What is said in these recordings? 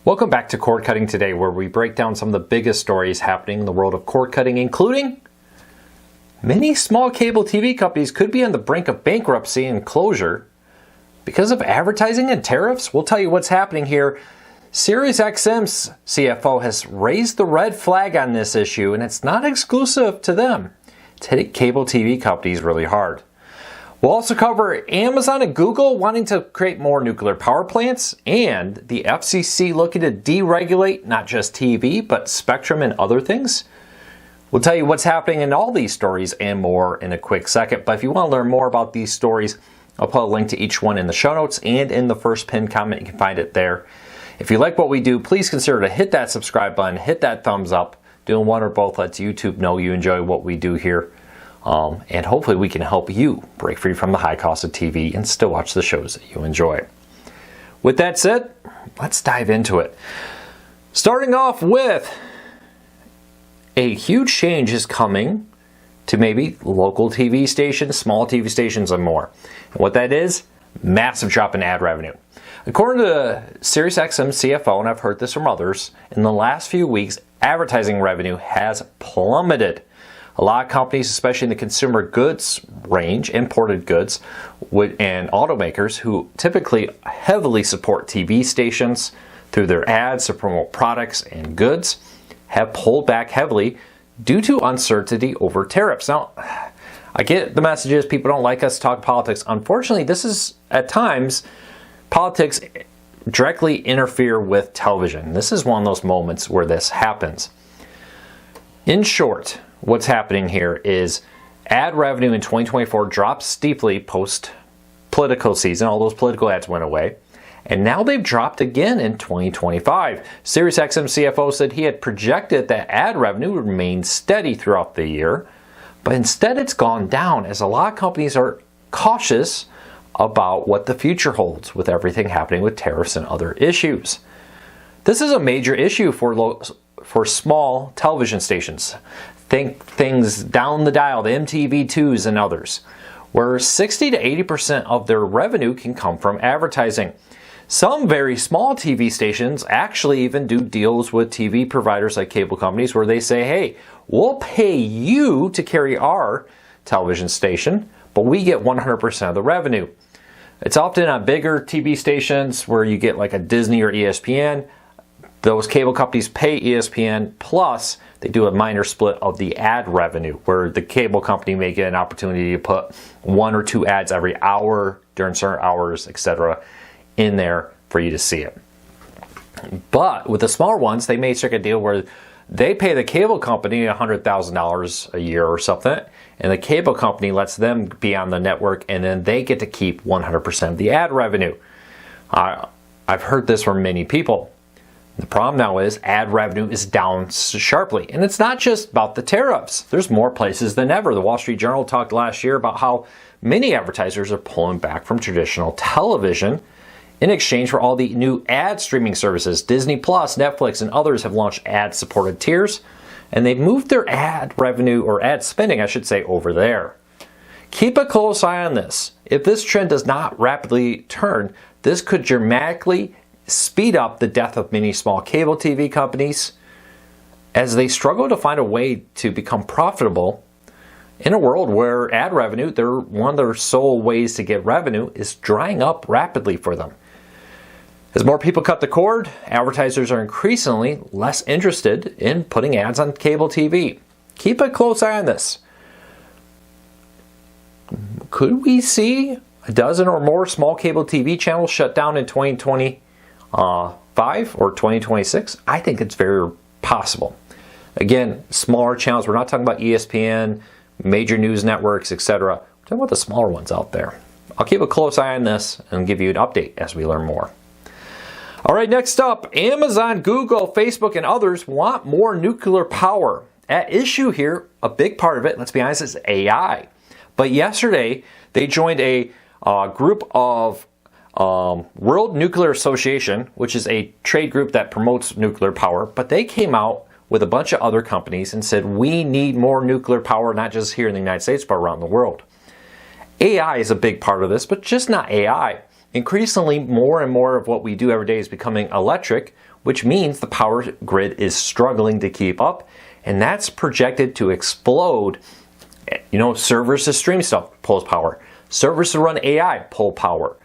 Welcome back to Cord Cutting Today, where we break down some of the biggest stories happening in the world of cord cutting, including many small cable TV companies could be on the brink of bankruptcy and closure because of advertising and tariffs. We'll tell you what's happening here. SiriusXM's CFO has raised the red flag on this issue, and it's not exclusive to them. It's hitting cable TV companies really hard. We'll also cover Amazon and Google wanting to create more nuclear power plants, and the FCC looking to deregulate not just TV, but spectrum and other things. We'll tell you what's happening in all these stories and more in a quick second. But if you want to learn more about these stories, I'll put a link to each one in the show notes and in the first pinned comment. You can find it there. If you like what we do, please consider to hit that subscribe button, hit that thumbs up. Doing one or both lets YouTube know you enjoy what we do here. And hopefully we can help you break free from the high cost of TV and still watch the shows that you enjoy. With that said, let's dive into it. Starting off with a huge change is coming to maybe local TV stations, small TV stations, and more. And what that is, massive drop in ad revenue. According to SiriusXM CFO, and I've heard this from others, in the last few weeks, advertising revenue has plummeted. A lot of companies, especially in the consumer goods range, imported goods, and automakers who typically heavily support TV stations through their ads to promote products and goods, have pulled back heavily due to uncertainty over tariffs. Now, I get the messages, people don't like us to talk politics. Unfortunately, this is, at times, politics directly interfere with television. This is one of those moments where this happens. In short, what's happening here is ad revenue in 2024 dropped steeply post-political season. All those political ads went away. And now they've dropped again in 2025. SiriusXM CFO said he had projected that ad revenue would remain steady throughout the year, but instead it's gone down as a lot of companies are cautious about what the future holds with everything happening with tariffs and other issues. This is a major issue for small television stations. Think things down the dial, the MTV2s and others, where 60 to 80% of their revenue can come from advertising. Some very small TV stations actually even do deals with TV providers like cable companies where they say, hey, we'll pay you to carry our television station, but we get 100% of the revenue. It's often on bigger TV stations where you get like a Disney or ESPN. Those cable companies pay ESPN, plus they do a minor split of the ad revenue, where the cable company may get an opportunity to put one or two ads every hour during certain hours, etc., in there for you to see it. But with the smaller ones, they may strike a deal where they pay the cable company $100,000 a year or something, and the cable company lets them be on the network, and then they get to keep 100% of the ad revenue. I've heard this from many people. The problem now is ad revenue is down sharply. And it's not just about the tariffs. There's more places than ever. The Wall Street Journal talked last year about how many advertisers are pulling back from traditional television in exchange for all the new ad streaming services. Disney Plus, Netflix, and others have launched ad-supported tiers, and they've moved their ad revenue, or ad spending, I should say, over there. Keep a close eye on this. If this trend does not rapidly turn, this could dramatically speed up the death of many small cable TV companies as they struggle to find a way to become profitable in a world where ad revenue, one of their sole ways to get revenue, is drying up rapidly for them. As more people cut the cord, advertisers are increasingly less interested in putting ads on cable TV. Keep a close eye on this. Could we see a dozen or more small cable TV channels shut down in 2025 or 2026? I think it's very possible. Again, smaller channels. We're not talking about ESPN, major news networks, etc. We're talking about the smaller ones out there. I'll keep a close eye on this and give you an update as we learn more. All right, next up, Amazon, Google, Facebook, and others want more nuclear power. At issue here, a big part of it, let's be honest, is AI. But yesterday, they joined a group of World Nuclear Association, which is a trade group that promotes nuclear power, but they came out with a bunch of other companies and said, we need more nuclear power, not just here in the United States, but around the world. AI is a big part of this, but just not AI. increasingly more and more of what we do every day is becoming electric, which means the power grid is struggling to keep up, and that's projected to explode. Servers to stream stuff pulls power. Servers to run AI pull power,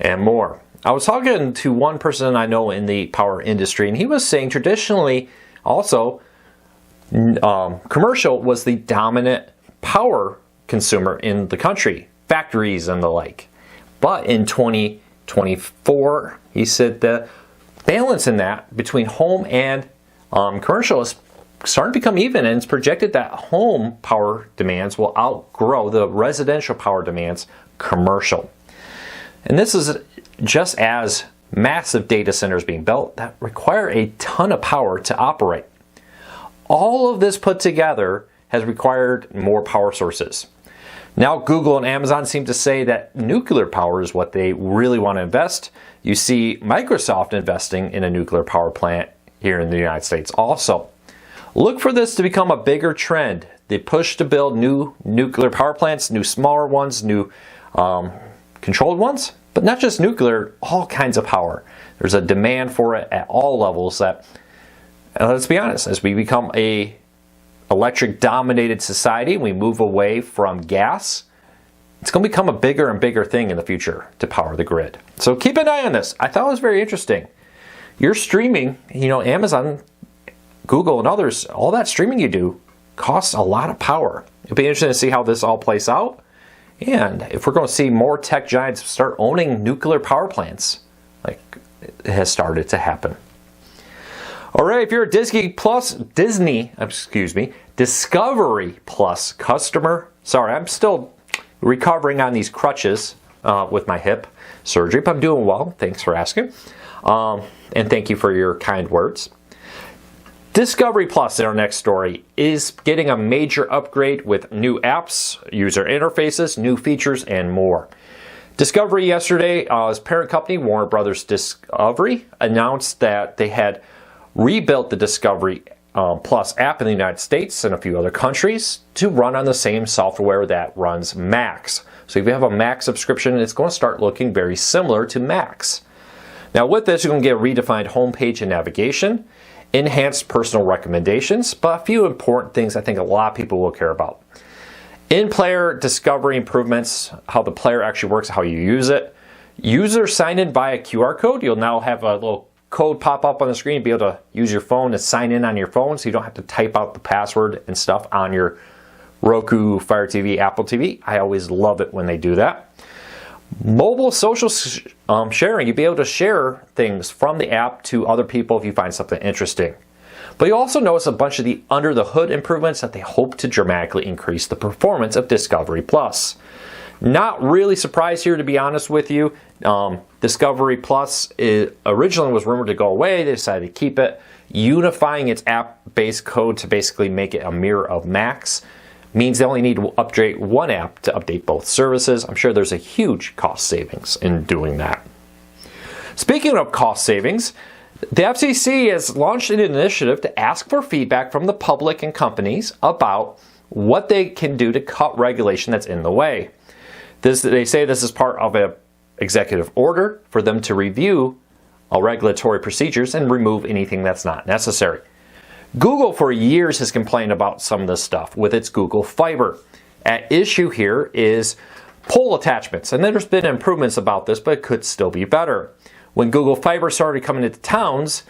and more. I was talking to one person I know in the power industry, and he was saying traditionally also commercial was the dominant power consumer in the country, factories and the like. But in 2024, he said the balance in that between home and commercial is starting to become even, and it's projected that home power demands will outgrow the residential power demands commercial. And this is just as massive data centers being built that require a ton of power to operate. All of this put together has required more power sources. Now Google and Amazon seem to say that nuclear power is what they really want to invest. You see Microsoft investing in a nuclear power plant here in the United States also. Look for this to become a bigger trend. The push to build new nuclear power plants, new smaller ones, new controlled ones, but not just nuclear, all kinds of power. There's a demand for it at all levels that, let's be honest, as we become a electric dominated society, we move away from gas, it's going to become a bigger and bigger thing in the future to power the grid. So keep an eye on this. I thought it was very interesting. You're streaming, Amazon, Google, and others, all that streaming you do costs a lot of power. It'll be interesting to see how this all plays out. And if we're going to see more tech giants start owning nuclear power plants, like it has started to happen. All right, if you're a Discovery Plus customer, sorry, I'm still recovering on these crutches with my hip surgery, but I'm doing well. Thanks for asking. And thank you for your kind words. Discovery Plus, in our next story, is getting a major upgrade with new apps, user interfaces, new features, and more. Discovery yesterday, its parent company, Warner Brothers Discovery, announced that they had rebuilt the Discovery Plus app in the United States and a few other countries to run on the same software that runs Max. So if you have a Max subscription, it's going to start looking very similar to Max. Now with this, you're going to get a redefined homepage and navigation, enhanced personal recommendations, but a few important things I think a lot of people will care about. In-player discovery improvements, how the player actually works, how you use it. User sign in via QR code. You'll now have a little code pop up on the screen, be able to use your phone to sign in on your phone so you don't have to type out the password and stuff on your Roku, Fire TV, Apple TV. I always love it when they do that. Mobile social sharing, you'll be able to share things from the app to other people if you find something interesting. But you also notice a bunch of the under the hood improvements that they hope to dramatically increase the performance of Discovery Plus. Not really surprised here, to be honest with you. Discovery Plus originally was rumored to go away. They decided to keep it. Unifying its app-based code to basically make it a mirror of Max means they only need to update one app to update both services. I'm sure there's a huge cost savings in doing that. Speaking of cost savings, the FCC has launched an initiative to ask for feedback from the public and companies about what they can do to cut regulation that's in the way. They say this is part of an executive order for them to review all regulatory procedures and remove anything that's not necessary. Google for years has complained about some of this stuff with its Google Fiber. At issue here is pole attachments, and there's been improvements about this, but it could still be better. When Google Fiber started coming into towns,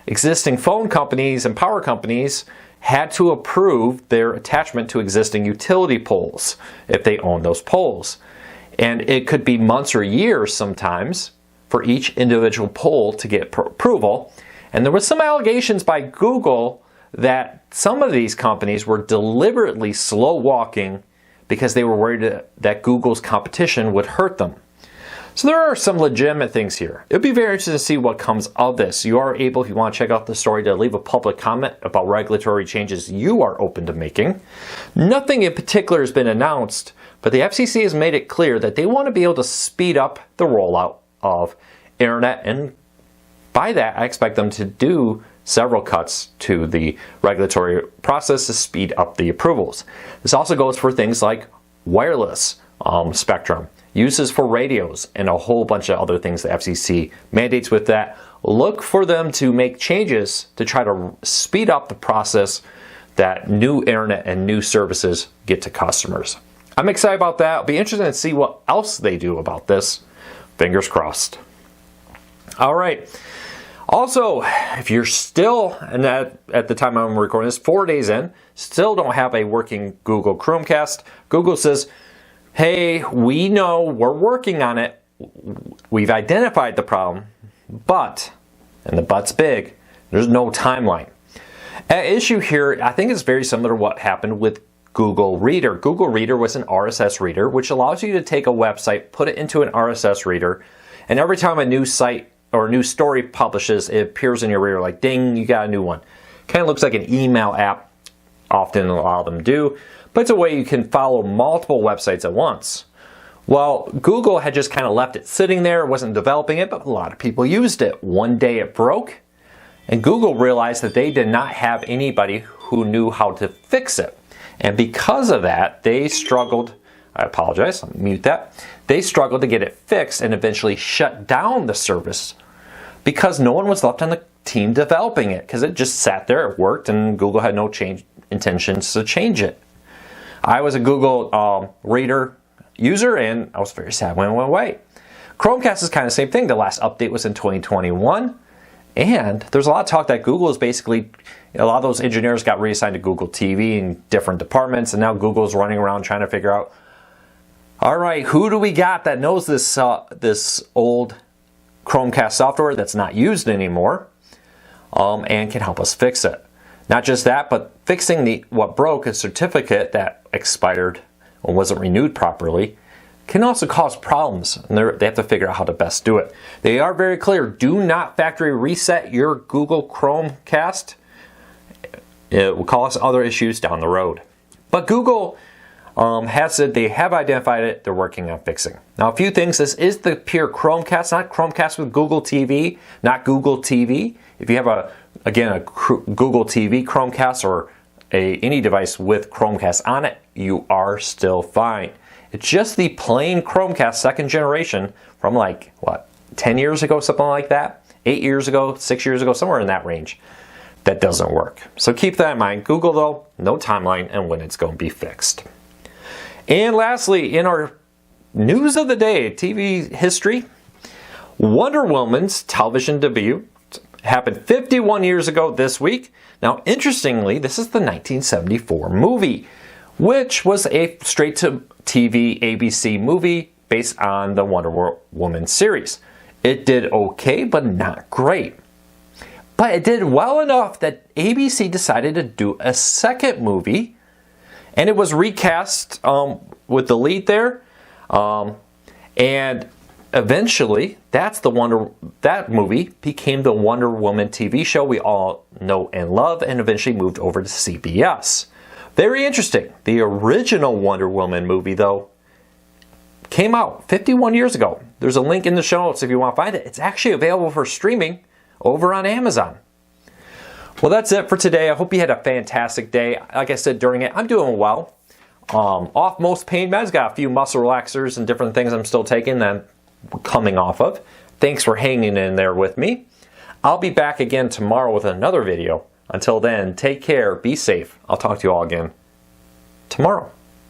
existing phone companies and power companies had to approve their attachment to existing utility poles if they own those poles. And it could be months or years sometimes for each individual pole to get approval. And there was some allegations by Google that some of these companies were deliberately slow walking because they were worried that Google's competition would hurt them. So there are some legitimate things here. It'll be very interesting to see what comes of this. You are able, if you want to check out the story, to leave a public comment about regulatory changes you are open to making. Nothing in particular has been announced, but the FCC has made it clear that they want to be able to speed up the rollout of internet, and by that I expect them to do several cuts to the regulatory process to speed up the approvals. This also goes for things like wireless spectrum. uses for radios, and a whole bunch of other things the FCC mandates with that. Look for them to make changes to try to speed up the process that new internet and new services get to customers. I'm excited about that. I'll be interested to see what else they do about this. Fingers crossed. All right. Also, if you're still, and at the time I'm recording this, 4 days in, still don't have a working Google Chromecast, Google says, hey, we know we're working on it. We've identified the problem, but, and the but's big, there's no timeline. An issue here, I think, is very similar to what happened with Google Reader. Google Reader was an RSS reader, which allows you to take a website, put it into an RSS reader, and every time a new site or a new story publishes, it appears in your reader like, ding, you got a new one. Kind of looks like an email app, often a lot of them do, but it's a way you can follow multiple websites at once. Well, Google had just kind of left it sitting there, wasn't developing it, but a lot of people used it. One day it broke, and Google realized that they did not have anybody who knew how to fix it. And because of that, they struggled, I apologize, let me mute that. They struggled to get it fixed and eventually shut down the service because no one was left on the team developing it, because it just sat there, it worked, and Google had no intentions to change it. I was a Google Reader user, and I was very sad when it went away. Chromecast is kind of the same thing. The last update was in 2021, and there's a lot of talk that Google is basically, a lot of those engineers got reassigned to Google TV in different departments, and now Google's running around trying to figure out, all right, who do we got that knows this old Chromecast software that's not used anymore, and can help us fix it. Not just that, but fixing what broke, a certificate that expired or wasn't renewed properly, can also cause problems, and they have to figure out how to best do it. They are very clear, do not factory reset your Google Chromecast. It will cause other issues down the road. But Google has said they have identified it, they're working on fixing. Now, a few things. This is the pure Chromecast, not Chromecast with Google TV, not Google TV. If you have a Google TV Chromecast or any device with Chromecast on it, you are still fine. It's just the plain Chromecast second generation from 10 years ago, something like that, 8 years ago, 6 years ago, somewhere in that range, that doesn't work. So keep that in mind. Google, though, no timeline and when it's going to be fixed. And lastly, in our news of the day, TV history, Wonder Woman's television debut happened 51 years ago this week. Now, interestingly, this is the 1974 movie, which was a straight-to-TV ABC movie based on the Wonder Woman series. It did okay, but not great. But it did well enough that ABC decided to do a second movie, and it was recast with the lead there, and eventually that movie became the Wonder Woman TV show we all know and love, and eventually moved over to CBS. Very interesting. The original Wonder Woman movie, though, came out 51 years ago. There's a link in the show notes if you want to find it. It's actually available for streaming over on Amazon. Well, that's it for today. I hope you had a fantastic day. Like I said during it, I'm doing well. Off most pain meds, got a few muscle relaxers and different things I'm still taking that I'm coming off of. Thanks for hanging in there with me. I'll be back again tomorrow with another video. Until then, take care, be safe. I'll talk to you all again tomorrow.